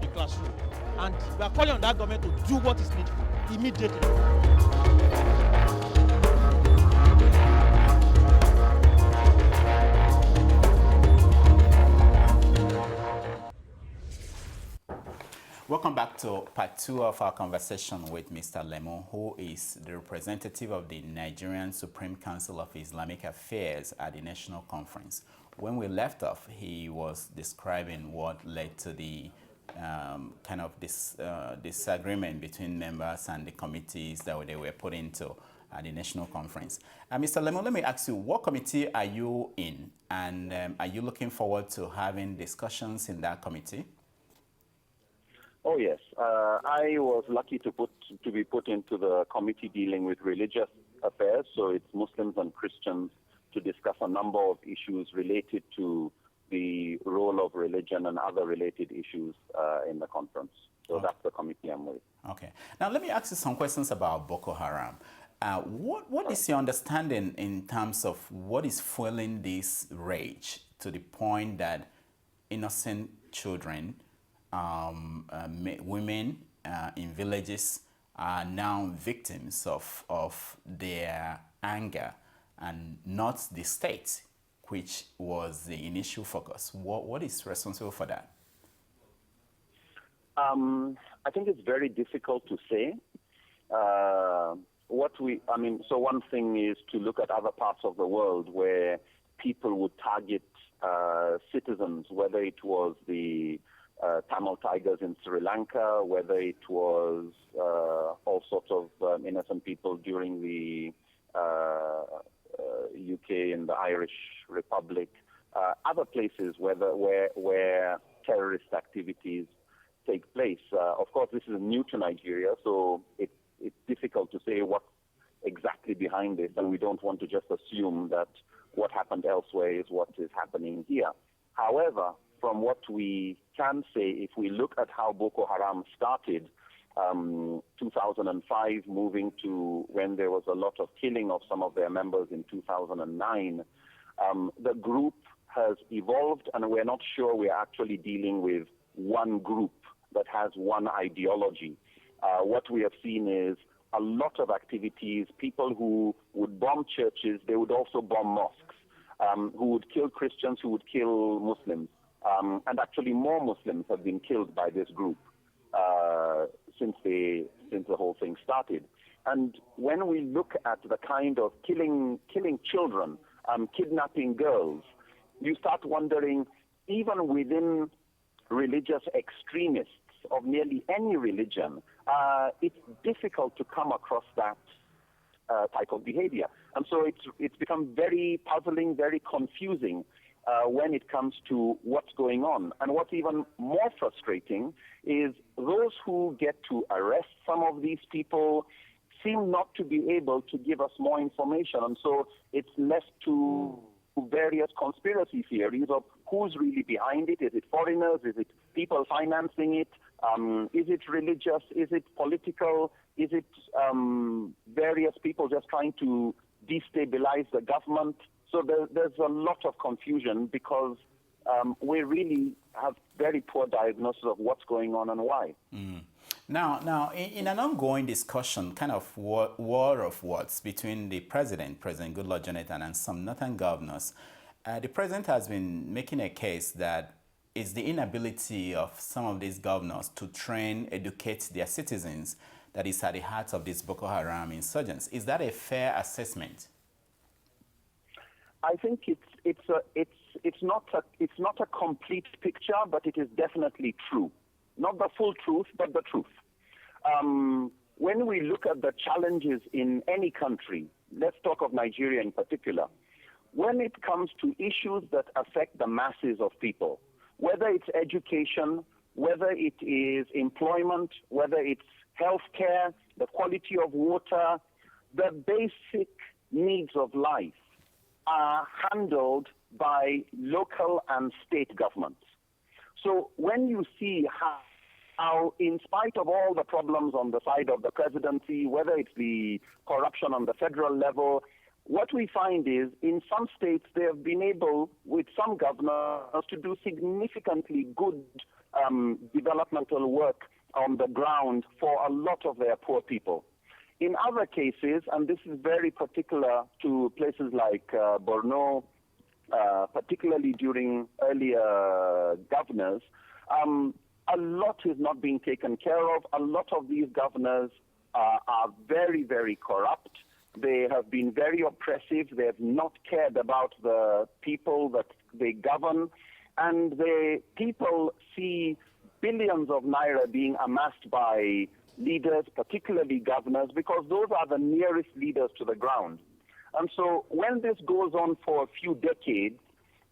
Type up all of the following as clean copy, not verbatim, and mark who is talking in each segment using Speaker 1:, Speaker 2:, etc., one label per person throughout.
Speaker 1: the classroom. And we are calling on that government to do what is needful immediately.
Speaker 2: Welcome back to part 2 of our conversation with Mr. Lemu, who is the representative of the Nigerian Supreme Council of Islamic Affairs at the National Conference. When we left off, he was describing what led to the kind of disagreement between members and the committees that they were put into at the National Conference. Mr. Lemu, let me ask you, what committee are you in? And are you looking forward to having discussions in that committee?
Speaker 3: Oh yes, I was lucky to be put into the committee dealing with religious affairs, so it's Muslims and Christians, to discuss a number of issues related to the role of religion and other related issues in the conference. So that's the committee I'm with.
Speaker 2: Okay. Now let me ask you some questions about Boko Haram. What is your understanding in terms of what is fueling this rage to the point that innocent children, women in villages are now victims of their anger and not the state, which was the initial focus? What is responsible for that?
Speaker 3: I think it's very difficult to say. So one thing is to look at other parts of the world where people would target citizens, whether it was the Tamil Tigers in Sri Lanka, whether it was all sorts of innocent people during the UK and the Irish Republic, other places where terrorist activities take place. Of course, this is new to Nigeria, so it's difficult to say what's exactly behind this, and we don't want to just assume that what happened elsewhere is what is happening here. However, from what we can say, if we look at how Boko Haram started, 2005 moving to when there was a lot of killing of some of their members in 2009, the group has evolved, and we're not sure we're actually dealing with one group that has one ideology. What we have seen is a lot of activities, people who would bomb churches, they would also bomb mosques, who would kill Christians, who would kill Muslims. And actually more Muslims have been killed by this group since the whole thing started. And when we look at the kind of killing children, kidnapping girls, you start wondering, even within religious extremists of nearly any religion, it's difficult to come across that type of behavior. And so it's become very puzzling, very confusing when it comes to what's going on. And what's even more frustrating is those who get to arrest some of these people seem not to be able to give us more information. And so it's left to various conspiracy theories of who's really behind it. Is it foreigners? Is it people financing it? Is it religious? Is it political? Is it various people just trying to destabilize the government? So there's a lot of confusion because we really have very poor diagnosis of what's going on and why.
Speaker 2: Now, in an ongoing discussion, kind of war of words between the President Goodluck Jonathan, and some northern governors, the President has been making a case that it's the inability of some of these governors to train, educate their citizens that is at the heart of this Boko Haram insurgents. Is that a fair assessment?
Speaker 3: I think it's not a complete picture, but it is definitely true. Not the full truth, but the truth. When we look at the challenges in any country, let's talk of Nigeria in particular, when it comes to issues that affect the masses of people, whether it's education, whether it is employment, whether it's healthcare, the quality of water, the basic needs of life are handled by local and state governments. So when you see how in spite of all the problems on the side of the presidency, whether it's the corruption on the federal level, what we find is in some states they have been able, with some governors, to do significantly good developmental work on the ground for a lot of their poor people. In other cases, and this is very particular to places like Borno, particularly during earlier governors, a lot is not being taken care of. A lot of these governors are very, very corrupt. They have been very oppressive. They have not cared about the people that they govern. And the people see billions of naira being amassed by leaders, particularly governors, because those are the nearest leaders to the ground. And so when this goes on for a few decades,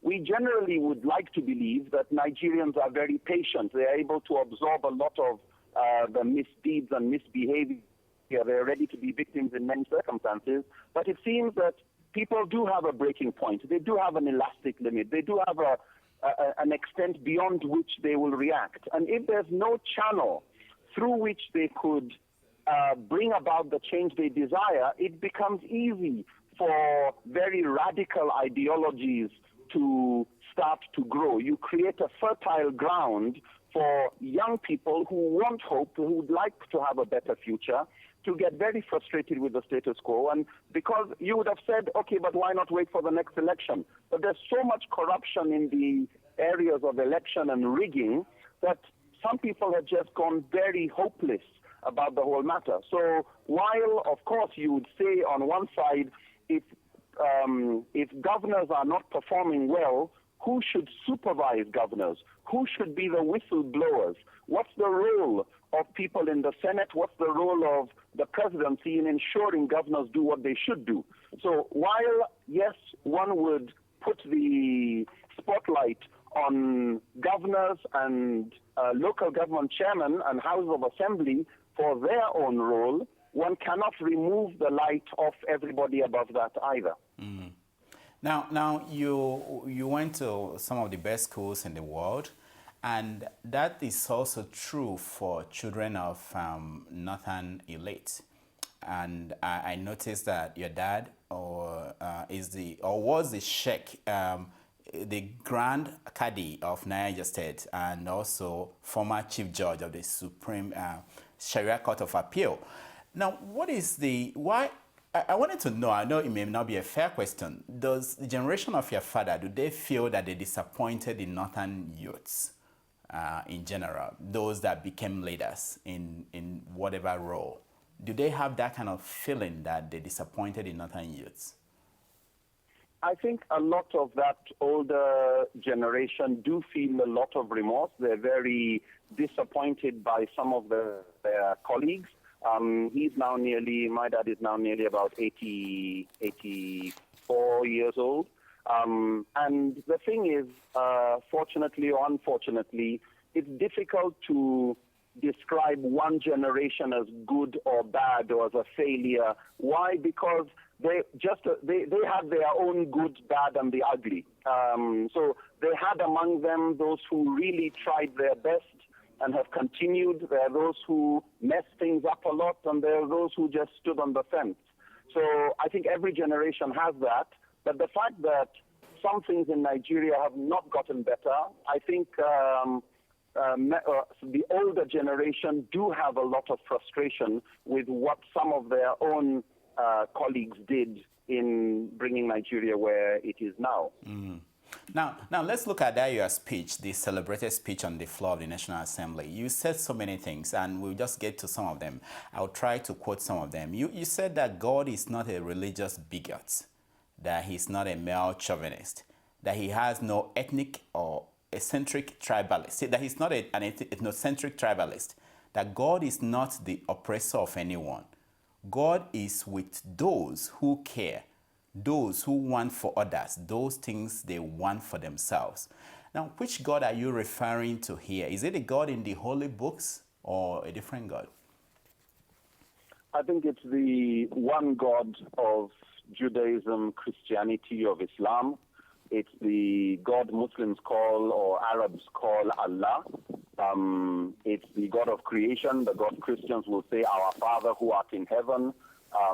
Speaker 3: we generally would like to believe that Nigerians are very patient. They are able to absorb a lot of the misdeeds and misbehavior. They're ready to be victims in many circumstances. But it seems that people do have a breaking point. They do have an elastic limit. They do have an extent beyond which they will react. And if there's no channel through which they could bring about the change they desire, it becomes easy for very radical ideologies to start to grow. You create a fertile ground for young people who want hope, who would like to have a better future, to get very frustrated with the status quo. And because you would have said, okay, but why not wait for the next election? But there's so much corruption in the areas of election and rigging that some people have just gone very hopeless about the whole matter. So while, of course, you would say on one side, if governors are not performing well, who should supervise governors? Who should be the whistleblowers? What's the role of people in the Senate? What's the role of the presidency in ensuring governors do what they should do? So while, yes, one would put the spotlight on governors and local government chairmen and houses of assembly for their own role, one cannot remove the light off everybody above that either.
Speaker 2: Mm. Now you went to some of the best schools in the world, and that is also true for children of northern elite. And I noticed that your dad was the Sheikh, the Grand Qadi of Niger State, and also former Chief Judge of the Supreme Sharia Court of Appeal. Now, why? I wanted to know, I know it may not be a fair question, does the generation of your father, do they feel that they disappointed the northern youths in general, those that became leaders in whatever role? Do they have that kind of feeling that they disappointed the northern youths?
Speaker 3: I think a lot of that older generation do feel a lot of remorse. They're very disappointed by some of their colleagues. My dad is now nearly about 84 years old. And the thing is, fortunately or unfortunately, it's difficult to describe one generation as good or bad or as a failure. Why? Because they had their own good, bad, and the ugly. So they had among them those who really tried their best and have continued. There are those who messed things up a lot, and there are those who just stood on the fence. So I think every generation has that. But the fact that some things in Nigeria have not gotten better, I think the older generation do have a lot of frustration with what some of their own colleagues did in bringing Nigeria where it is now.
Speaker 2: Mm. Now let's look at your speech, the celebrated speech on the floor of the National Assembly. You said so many things, and we'll just get to some of them. I'll try to quote some of them. You said that God is not a religious bigot, that he's not a male chauvinist, that he has no ethnic or eccentric tribalist, that he's not an ethnocentric tribalist, that God is not the oppressor of anyone. God is with those who care, those who want for others, those things they want for themselves. Now, which God are you referring to here? Is it a God in the holy books or a different God?
Speaker 3: I think it's the one God of Judaism, Christianity, of Islam. It's the God Muslims call or Arabs call Allah. It's the God of creation. The God Christians will say, Our Father who art in heaven.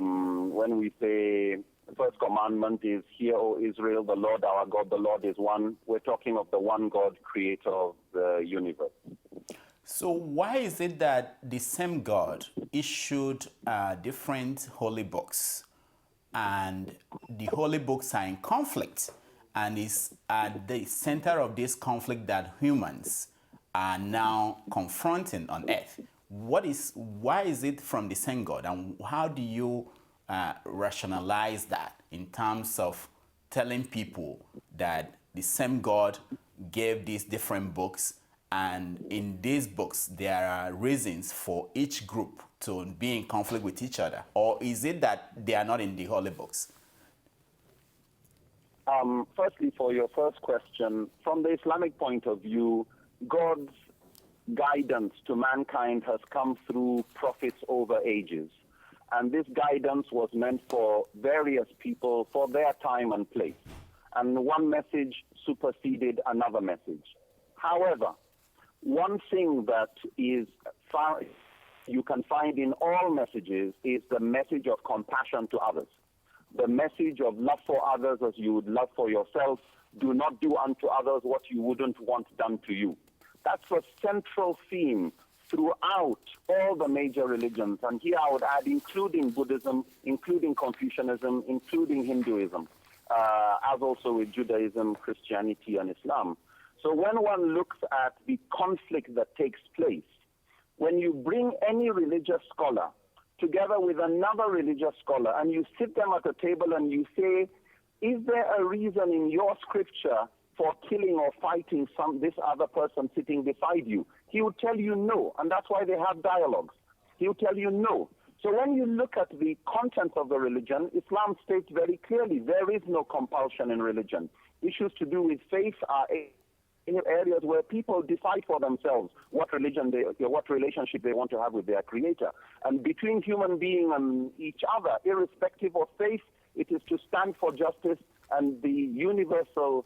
Speaker 3: When we say the first commandment is, Hear, O Israel, the Lord our God, the Lord is one. We're talking of the one God, creator of the universe.
Speaker 2: So why is it that the same God issued different holy books, and the holy books are in conflict, and is at the center of this conflict that humans are now confronting on earth? Why is it from the same God, and how do you rationalize that in terms of telling people that the same God gave these different books, and in these books there are reasons for each group to be in conflict with each other? Or is it that they are not in the holy books?
Speaker 3: Firstly, for your first question, from the Islamic point of view, God's guidance to mankind has come through prophets over ages. And this guidance was meant for various people for their time and place. And one message superseded another message. However, one thing that is found, you can find in all messages is the message of compassion to others. The message of love for others as you would love for yourself. Do not do unto others what you wouldn't want done to you. That's a central theme throughout all the major religions. And here I would add, including Buddhism, including Confucianism, including Hinduism, as also with Judaism, Christianity, and Islam. So when one looks at the conflict that takes place, when you bring any religious scholar together with another religious scholar and you sit them at a table and you say, is there a reason in your scripture for killing or fighting this other person sitting beside you? He would tell you no, and that's why they have dialogues. He would tell you no. So when you look at the content of the religion, Islam states very clearly there is no compulsion in religion. Issues to do with faith are in areas where people decide for themselves what relationship they want to have with their creator. And between human being and each other, irrespective of faith, it is to stand for justice and the universal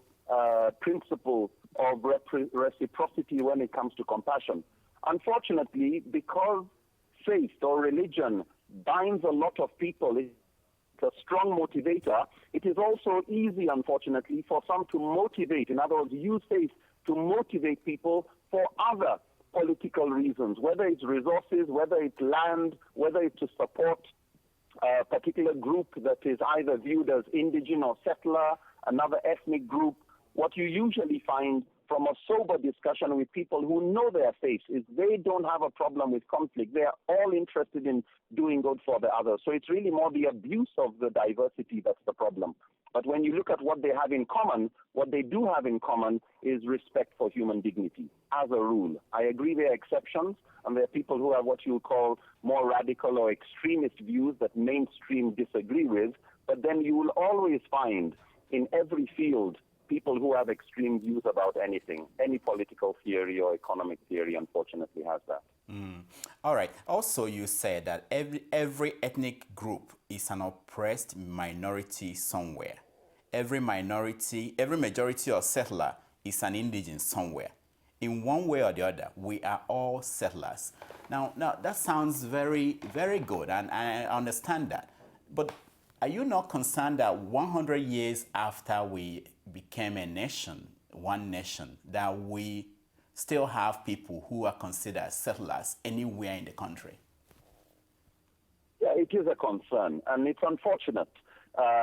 Speaker 3: principle of reciprocity when it comes to compassion. Unfortunately, because faith or religion binds a lot of people, it's a strong motivator, it is also easy, unfortunately, for some to motivate, in other words, use faith to motivate people for other political reasons, whether it's resources, whether it's land, whether it's to support a particular group that is either viewed as indigenous or settler, another ethnic group. What you usually find from a sober discussion with people who know their faith is they don't have a problem with conflict. They are all interested in doing good for the others. So it's really more the abuse of the diversity that's the problem. But when you look at what they have in common, what they do have in common is respect for human dignity, as a rule. I agree there are exceptions, and there are people who have what you call more radical or extremist views that mainstream disagree with, but then you will always find in every field people who have extreme views about anything. Any political theory or economic theory, unfortunately, has that.
Speaker 2: All right. Also, you said that every ethnic group is an oppressed minority somewhere. Every majority or settler is an indigent somewhere. In one way or the other, we are all settlers. Now that sounds very, very good, and I understand that. But are you not concerned that 100 years after we became a nation, one nation, that we still have people who are considered settlers anywhere in the country?
Speaker 3: Yeah, it is a concern, and it's unfortunate.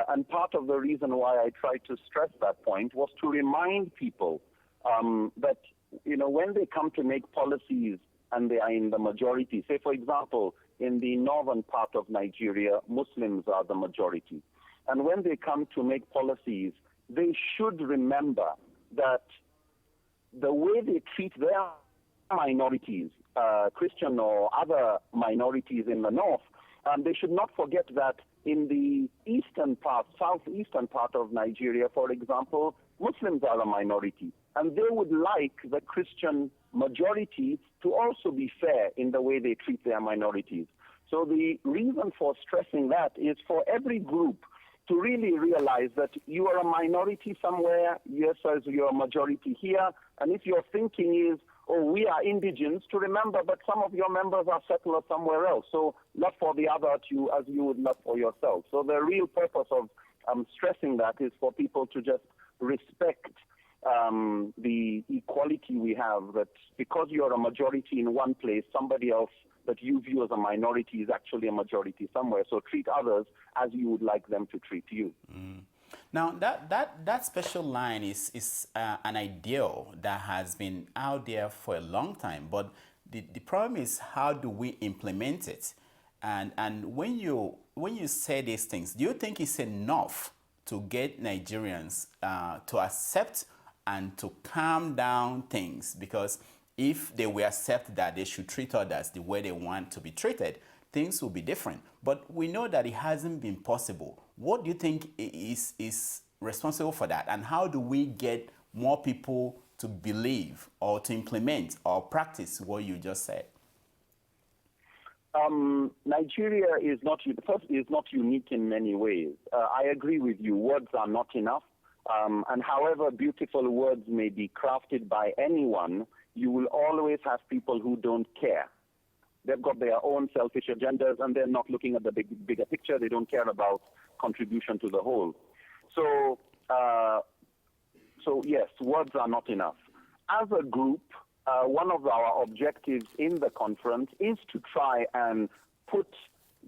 Speaker 3: And part of the reason why I tried to stress that point was to remind people that, when they come to make policies and they are in the majority, say, for example, in the northern part of Nigeria, Muslims are the majority. And when they come to make policies, they should remember that the way they treat their minorities, Christian or other minorities in the north, they should not forget that in the southeastern part of Nigeria, for example, Muslims are a minority. And they would like the Christian majority to also be fair in the way they treat their minorities. So the reason for stressing that is for every group to really realize that you are a minority somewhere, yes, as you're a majority here, and if your thinking is, oh, we are indigents, to remember that some of your members are settlers somewhere else. So love for the other as you would love for yourself. So the real purpose of stressing that is for people to just respect the equality we have, that because you're a majority in one place, somebody else that you view as a minority is actually a majority somewhere. So treat others as you would like them to treat you.
Speaker 2: Now, that special line is an ideal that has been out there for a long time, but the problem is, how do we implement it? And when you say these things, do you think it's enough to get Nigerians to accept and to calm down things? Because if they will accept that they should treat others the way they want to be treated, things will be different. But we know that it hasn't been possible. What do you think is responsible for that? And how do we get more people to believe or to implement or practice what you just said?
Speaker 3: Nigeria is not unique in many ways. I agree with you. Words are not enough. And however beautiful words may be crafted by anyone, you will always have people who don't care. They've got their own selfish agendas, and they're not looking at the bigger picture. They don't care about contribution to the whole. So yes, words are not enough. As a group, one of our objectives in the conference is to try and put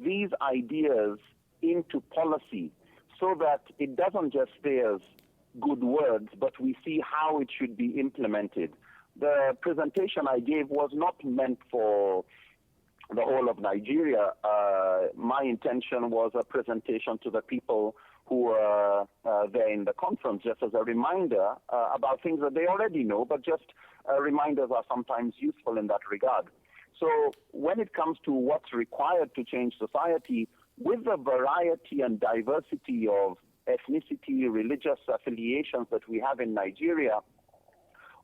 Speaker 3: these ideas into policy so that it doesn't just stay as good words, but we see how it should be implemented. The presentation I gave was not meant for the whole of Nigeria. My intention was a presentation to the people who were there in the conference, just as a reminder about things that they already know, but just reminders are sometimes useful in that regard. So when it comes to what's required to change society, with the variety and diversity of ethnicity, religious affiliations that we have in Nigeria,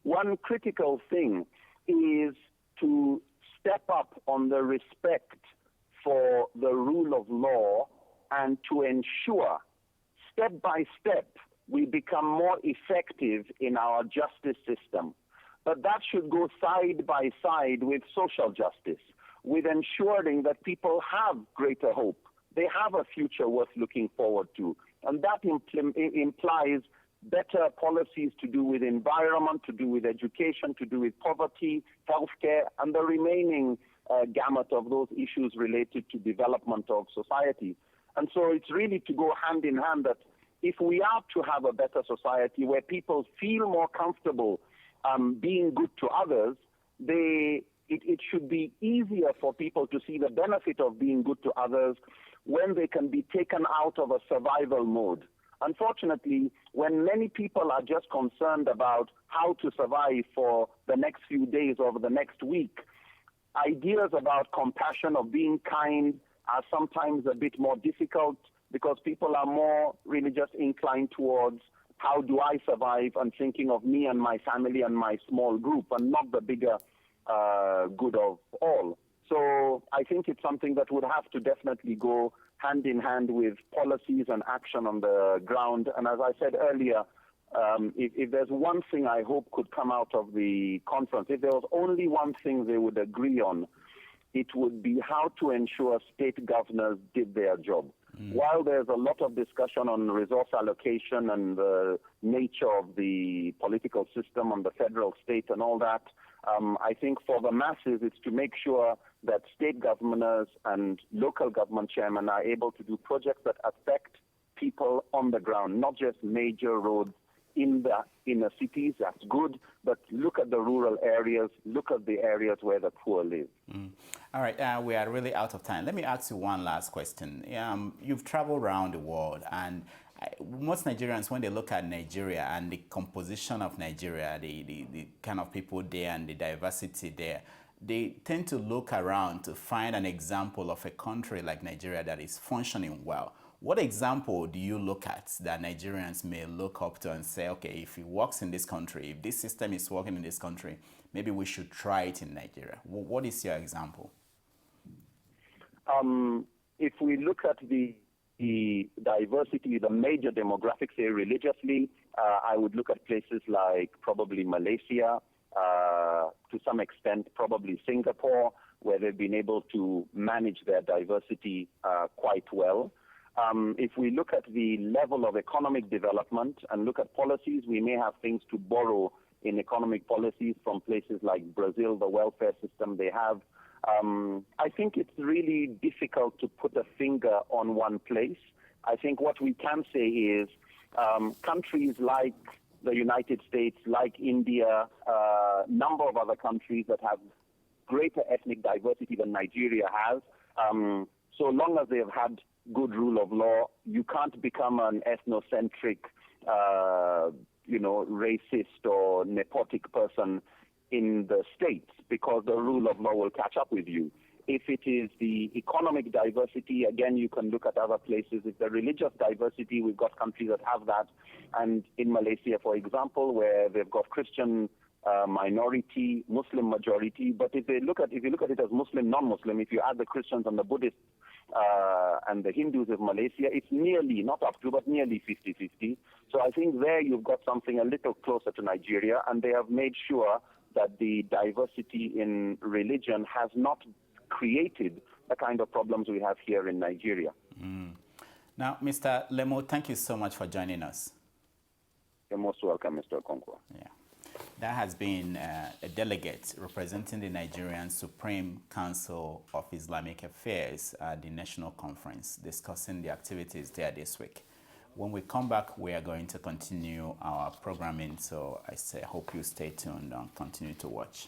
Speaker 3: one critical thing is to step up on the respect for the rule of law and to ensure step by step we become more effective in our justice system. But that should go side by side with social justice, with ensuring that people have greater hope. They have a future worth looking forward to. And that implies better policies to do with environment, to do with education, to do with poverty, healthcare, and the remaining gamut of those issues related to development of society. And so it's really to go hand in hand that if we are to have a better society where people feel more comfortable being good to others, it should be easier for people to see the benefit of being good to others when they can be taken out of a survival mode. Unfortunately, when many people are just concerned about how to survive for the next few days or the next week, ideas about compassion, of being kind, are sometimes a bit more difficult because people are more really just inclined towards how do I survive and thinking of me and my family and my small group and not the bigger good of all. So I think it's something that would have to definitely go hand in hand with policies and action on the ground. And as I said earlier, if there's one thing I hope could come out of the conference, if there was only one thing they would agree on, it would be how to ensure state governors did their job. While there's a lot of discussion on resource allocation and the nature of the political system on the federal, state, and all that, I think for the masses, it's to make sure that state governors and local government chairmen are able to do projects that affect people on the ground, not just major roads in the inner cities. That's good, but look at the rural areas, look at the areas where the poor live.
Speaker 2: All right, we are really out of time. Let me ask you one last question. You've traveled around the world, and most Nigerians, when they look at Nigeria and the composition of Nigeria, the kind of people there and the diversity there, they tend to look around to find an example of a country like Nigeria that is functioning well. What example do you look at that Nigerians may look up to and say, okay, if it works in this country, if this system is working in this country, maybe we should try it in Nigeria? What is your example?
Speaker 3: If we look at the diversity, the major demographics here religiously, I would look at places like probably Malaysia, to some extent probably Singapore, where they've been able to manage their diversity quite well. If we look at the level of economic development and look at policies, we may have things to borrow in economic policies from places like Brazil, the welfare system they have. I think it's really difficult to put a finger on one place. I think what we can say is countries like the United States, like India, a number of other countries that have greater ethnic diversity than Nigeria has, so long as they have had good rule of law, you can't become an ethnocentric, racist or nepotic person in the States, because the rule of law will catch up with you. If it is the economic diversity, again, you can look at other places. If the religious diversity, we've got countries that have that. And in Malaysia, for example, where they've got Christian minority, Muslim majority. But if you look at it as Muslim, non-Muslim, if you add the Christians and the Buddhists and the Hindus of Malaysia, it's nearly, not up to, but nearly 50-50. So I think there you've got something a little closer to Nigeria, and they have made sure that the diversity in religion has not created the kind of problems we have here in Nigeria.
Speaker 2: Now, Mr. Lemu, thank you so much for joining us.
Speaker 3: You're most welcome, Mr. Okonkwo.
Speaker 2: Yeah. That has been a delegate representing the Nigerian Supreme Council of Islamic Affairs at the National Conference, discussing the activities there this week. When we come back, we are going to continue our programming, so I hope you stay tuned and continue to watch.